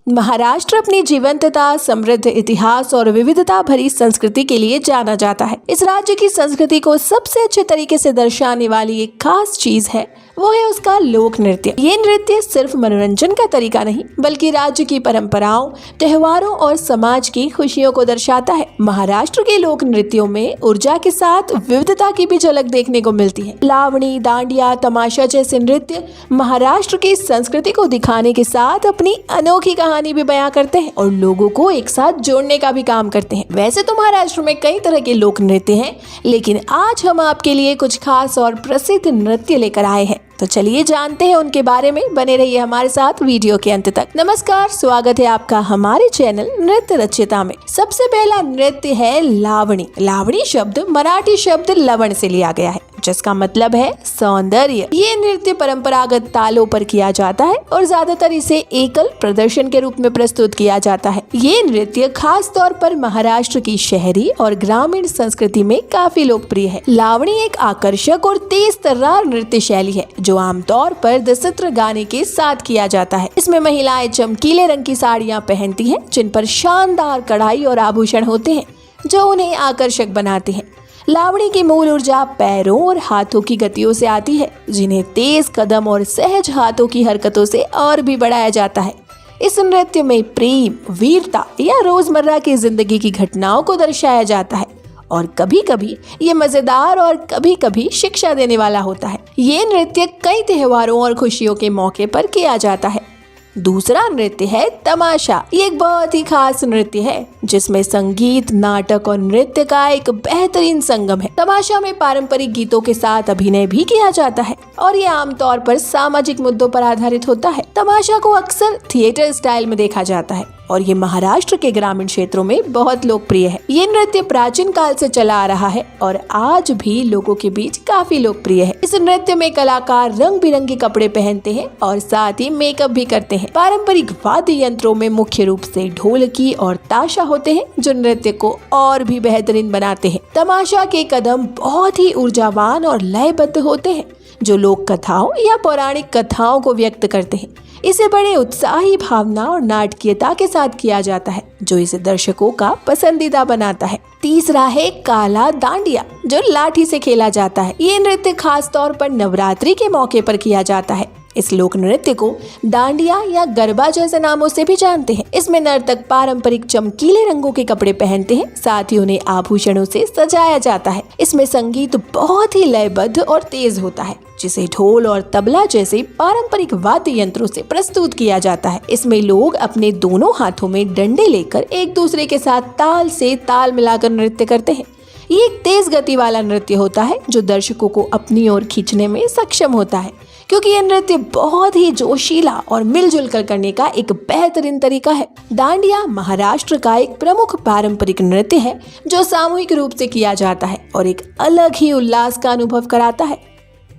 महाराष्ट्र अपनी जीवंतता, समृद्ध इतिहास और विविधता भरी संस्कृति के लिए जाना जाता है। इस राज्य की संस्कृति को सबसे अच्छे तरीके से दर्शाने वाली एक खास चीज है, वो है उसका लोक नृत्य। ये नृत्य सिर्फ मनोरंजन का तरीका नहीं, बल्कि राज्य की परंपराओं, त्योहारों और समाज की खुशियों को दर्शाता है। महाराष्ट्र के लोक नृत्यों में ऊर्जा के साथ विविधता की भी झलक देखने को मिलती है। लावणी, दांडिया, तमाशा जैसे नृत्य महाराष्ट्र की संस्कृति को दिखाने के साथ अपनी अनोखी कहानी भी बयां करते हैं और लोगों को एक साथ जोड़ने का भी काम करते हैं। वैसे तो महाराष्ट्र में कई तरह के लोक नृत्य हैं, लेकिन आज हम आपके लिए कुछ खास और प्रसिद्ध नृत्य लेकर आए हैं। तो चलिए जानते हैं उनके बारे में। बने रहिए हमारे साथ वीडियो के अंत तक। नमस्कार, स्वागत है आपका हमारे चैनल नृत्य रचयिता में। सबसे पहला नृत्य है लावणी। लावणी शब्द मराठी शब्द लवण से लिया गया है, जिसका मतलब है सौंदर्य। ये नृत्य परंपरागत तालों पर किया जाता है और ज्यादातर इसे एकल प्रदर्शन के रूप में प्रस्तुत किया जाता है। ये नृत्य खास तौर पर महाराष्ट्र की शहरी और ग्रामीण संस्कृति में काफी लोकप्रिय है। लावणी एक आकर्षक और तेज तर्रार नृत्य शैली है, जो आमतौर पर दसत्र गाने के साथ किया जाता है। इसमें महिलाएं चमकीले रंग की साड़ियां पहनती हैं, जिन पर शानदार कढ़ाई और आभूषण होते हैं, जो उन्हें आकर्षक बनाते हैं। लावणी की मूल ऊर्जा पैरों और हाथों की गतियों से आती है, जिन्हें तेज कदम और सहज हाथों की हरकतों से और भी बढ़ाया जाता है। इस नृत्य में प्रेम, वीरता या रोजमर्रा की जिंदगी की घटनाओं को दर्शाया जाता है और कभी कभी ये मजेदार और कभी कभी शिक्षा देने वाला होता है। ये नृत्य कई त्योहारों और खुशियों के मौके पर किया जाता है। दूसरा नृत्य है तमाशा। ये एक बहुत ही खास नृत्य है, जिसमें संगीत, नाटक और नृत्य का एक बेहतरीन संगम है। तमाशा में पारंपरिक गीतों के साथ अभिनय भी किया जाता है और ये आमतौर पर सामाजिक मुद्दों पर आधारित होता है। तमाशा को अक्सर थिएटर स्टाइल में देखा जाता है और ये महाराष्ट्र के ग्रामीण क्षेत्रों में बहुत लोकप्रिय है। ये नृत्य प्राचीन काल से चला आ रहा है और आज भी लोगों के बीच काफी लोकप्रिय है। इस नृत्य में कलाकार रंग बिरंगे कपड़े पहनते हैं और साथ ही मेकअप भी करते हैं। पारंपरिक वाद्य यंत्रों में मुख्य रूप से ढोलकी और ताशा होते हैं, जो नृत्य को और भी बेहतरीन बनाते हैं। तमाशा के कदम बहुत ही ऊर्जावान और लयबद्ध होते हैं, जो लोक कथाओं या पौराणिक कथाओं को व्यक्त करते हैं। इसे बड़े उत्साही भावना और नाटकीयता के साथ किया जाता है, जो इसे दर्शकों का पसंदीदा बनाता है। तीसरा है काला दांडिया, जो लाठी से खेला जाता है। ये नृत्य खास तौर पर नवरात्रि के मौके पर किया जाता है। इस लोक नृत्य को डांडिया या गरबा जैसे नामों से भी जानते हैं। इसमें नर्तक पारंपरिक चमकीले रंगों के कपड़े पहनते हैं, साथ ही उन्हें आभूषणों से सजाया जाता है। इसमें संगीत बहुत ही लयबद्ध और तेज होता है, जिसे ढोल और तबला जैसे पारंपरिक वाद्य यंत्रों से प्रस्तुत किया जाता है। इसमें लोग अपने दोनों हाथों में डंडे लेकर एक दूसरे के साथ ताल से ताल मिलाकर नृत्य करते हैं। ये एक तेज गति वाला नृत्य होता है, जो दर्शकों को अपनी ओर खींचने में सक्षम होता है, क्योंकि ये नृत्य बहुत ही जोशीला और मिलजुल कर करने का एक बेहतरीन तरीका है। डांडिया महाराष्ट्र का एक प्रमुख पारंपरिक नृत्य है, जो सामूहिक रूप से किया जाता है और एक अलग ही उल्लास का अनुभव कराता है।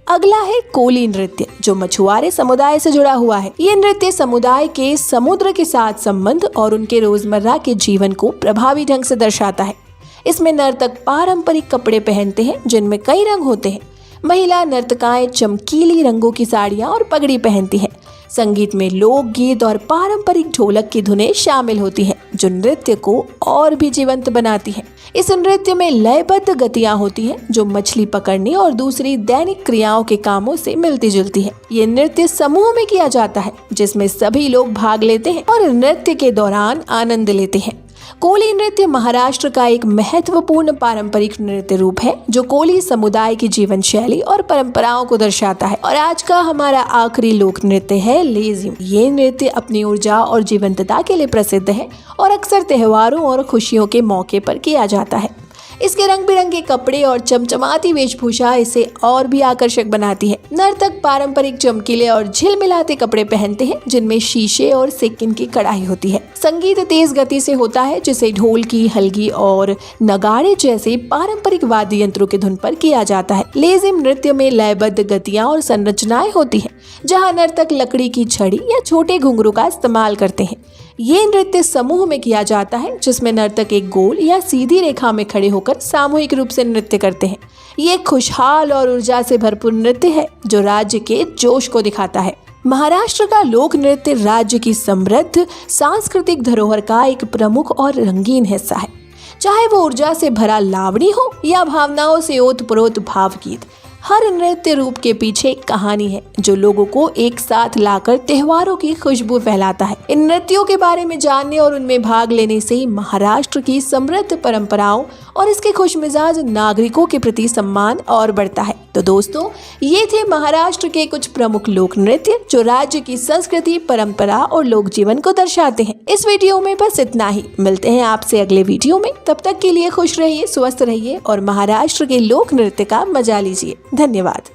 अगला है कोली नृत्य, जो मछुआरे समुदाय से जुड़ा हुआ है। ये नृत्य समुदाय के समुद्र के साथ संबंध और उनके रोजमर्रा के जीवन को प्रभावी ढंग से दर्शाता है। इसमें नर्तक पारंपरिक कपड़े पहनते हैं, जिनमें कई रंग होते हैं। महिला नर्तकाएं चमकीली रंगों की साड़ियां और पगड़ी पहनती हैं। संगीत में लोकगीत और पारंपरिक ढोलक की धुनें शामिल होती हैं, जो नृत्य को और भी जीवंत बनाती हैं। इस नृत्य में लयबद्ध गतियां होती हैं, जो मछली पकड़ने और दूसरी दैनिक क्रियाओं के कामों से मिलती जुलती है। ये नृत्य समूह में किया जाता है, जिसमें सभी लोग भाग लेते हैं और नृत्य के दौरान आनंद लेते हैं। कोली नृत्य महाराष्ट्र का एक महत्वपूर्ण पारंपरिक नृत्य रूप है, जो कोली समुदाय की जीवन शैली और परंपराओं को दर्शाता है। और आज का हमारा आखिरी लोक नृत्य है लेजिम। ये नृत्य अपनी ऊर्जा और जीवंतता के लिए प्रसिद्ध है और अक्सर त्योहारों और खुशियों के मौके पर किया जाता है। इसके रंग बिरंगे कपड़े और चमचमाती वेशभूषा इसे और भी आकर्षक बनाती है। नर्तक पारंपरिक चमकीले और झिलमिलाते कपड़े पहनते हैं, जिनमें शीशे और सिक्किन की कढ़ाई होती है। संगीत तेज गति से होता है, जिसे ढोलकी, हलगी और नगाड़े जैसे पारंपरिक वाद्य यंत्रों की धुन पर किया जाता है। लेजिम नृत्य में लयबद्ध गतियां और संरचनाएं होती हैं, जहां नर्तक लकड़ी की छड़ी या छोटे घुंघरू का इस्तेमाल करते हैं। ये नृत्य समूह में किया जाता है, जिसमें नर्तक एक गोल या सीधी रेखा में खड़े होकर सामूहिक रूप से नृत्य करते हैं। ये खुशहाल और ऊर्जा से भरपूर नृत्य है, जो राज्य के जोश को दिखाता है। महाराष्ट्र का लोक नृत्य राज्य की समृद्ध सांस्कृतिक धरोहर का एक प्रमुख और रंगीन हिस्सा है। चाहे वो ऊर्जा से भरा लावणी हो या भावनाओं से ओतप्रोत भावगीत, हर नृत्य रूप के पीछे एक कहानी है जो लोगों को एक साथ लाकर त्योहारों की खुशबू फैलाता है। इन नृत्यों के बारे में जानने और उनमें भाग लेने से ही महाराष्ट्र की समृद्ध परंपराओं और इसके खुशमिजाज नागरिकों के प्रति सम्मान और बढ़ता है। तो दोस्तों, ये थे महाराष्ट्र के कुछ प्रमुख लोक नृत्य जो राज्य की संस्कृति, परंपरा और लोक जीवन को दर्शाते हैं। इस वीडियो में बस इतना ही। मिलते हैं आपसे अगले वीडियो में। तब तक के लिए खुश रहिए, स्वस्थ रहिए और महाराष्ट्र के लोक नृत्य का मजा लीजिए। धन्यवाद।